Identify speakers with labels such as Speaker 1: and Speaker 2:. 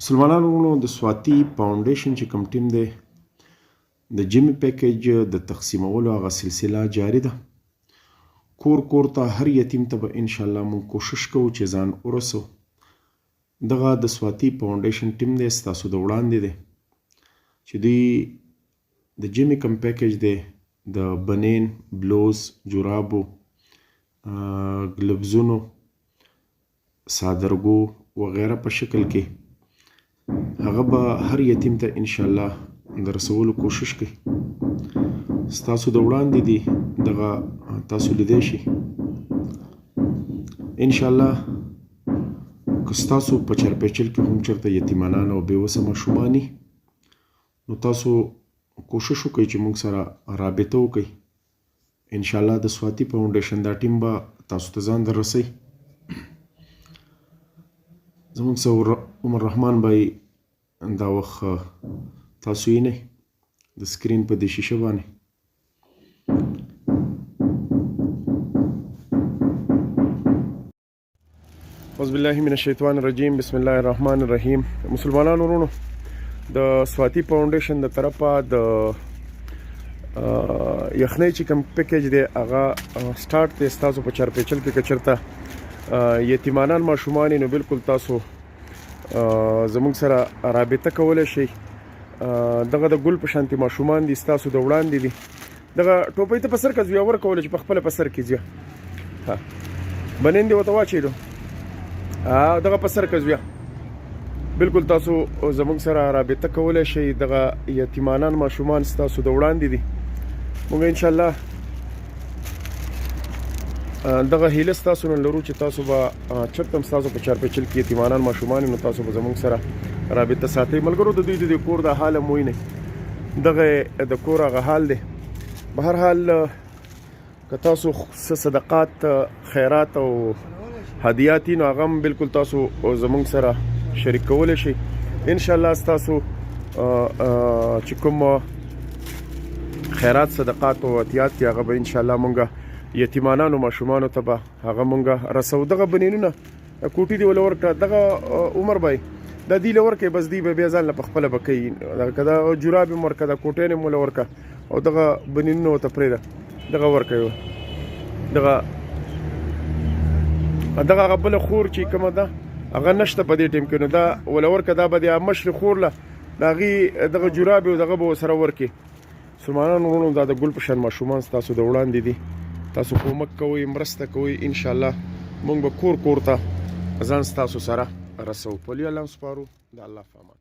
Speaker 1: مسلمانانو ورونو د سواتي فاونډیشن چې کوم ټیم دی د جیمي پیکیج د تقسیمولو هغه سلسله جاري ده. کور کور ته هر یتیم ته به انشاءالله مونږ کوشش کوو چې ځان ورسو. دغه د سواتي فاونډیشن ټیم دی ستاسو د وړاندې دی چې دوی د جیمي کوم پیکیج دی د بنین، بلوز، جورابو، ګلبزونو، صادرګو وغیره په شکل کې هغه به هر یتیم ته انشاءالله د رسولو کوشش کوي. ستاسو د وړاندې دی دغه تاسو لیدی شي. انشاءالله که ستاسو په چرپیچل کې هم چېرته یتیمانان او بېوسه ماشومان وي نو تاسو کوشش وکړئ چې موږ سره رابطه وکړئ. انشاءالله د سواتي فاونډیشن دا ټیم به تاسو ته ځان در رسوي. زموږ سره عمر رحمان بھائی دا وخت تاسو یې نه د سکرین په دې شیشه باندې اعوذ بالله من الشیطان الرجیم بسم الله الرحمن الرحیم. مسلمانانو ورونو د سواتي فاونډیشن د طرفه د یخنۍ چې کوم پیکیج دی هغه سټارټ دی. ستاسو په چارپیچل کې که چېرته یتیمانان ماشومان نو بالکل تاسو زموږ سره رابطه کولی شئ. دغه د ګل په شانتي ماشومان دي ستاسو د وړاندې دي. دغه ټوپۍ ته په سر که زویه ورکولی چې په خپله په سر کې زویه بنین دې ورته واچېدو دغه په سر که زویه بالکل تاسو زموږ سره رابطه کولی شئ. دغه یتیمانان ماشومان ستاسو د وړاندې دي. موږ انشاءالله دغه هیله ستاسو نه لرو چې تاسو به چېرته هم ستاسو په چارپیچل کې یتیمانان ماشومان نو تاسو به زموږ سره رابطه ساتئ. ملګرو د دوی د کور د حال هم وینئ دغه د کور هغه حال دی. به هر حال که تاسو څه صدقات خیرات او هدیات نو هغه هم بالکل تاسو زموږ سره شریک کولی شئ. انشاءالله ستاسو چې کوم خیرات صدقات او هدیات دي هغه به انشاءالله مونږ یتیمانانو ماشومانو ته به هغه مونږ رسو. دغه بنینونه کوټې دې وله ورکړه دغه عمر بھائی دا دوی له ورکړئ بس دوی به بیا ځان له په خپله به کوي. که دا جراب یې ورکړه دا کوټۍ یې وله ورکړه او دغه بنینونه ورته پرېږده دغه ورکوي. دغه هغه بله خور چې کومه ده هغه نشته په دې ټیم کې نو دا وله ورکړه دا به د مشرې خور له د هغې دغه جراب او دغه به ورسره ورکړي. مسلمانانو ورونو دا د ګل په شان ماشومان ستاسو د وړاندې دي. تاسو کومک کوئ مرسته کوئ انشاءالله موږ به کور کور ته ځان ستاسو سره رسو. په لوی الله سپارو د الله په امان.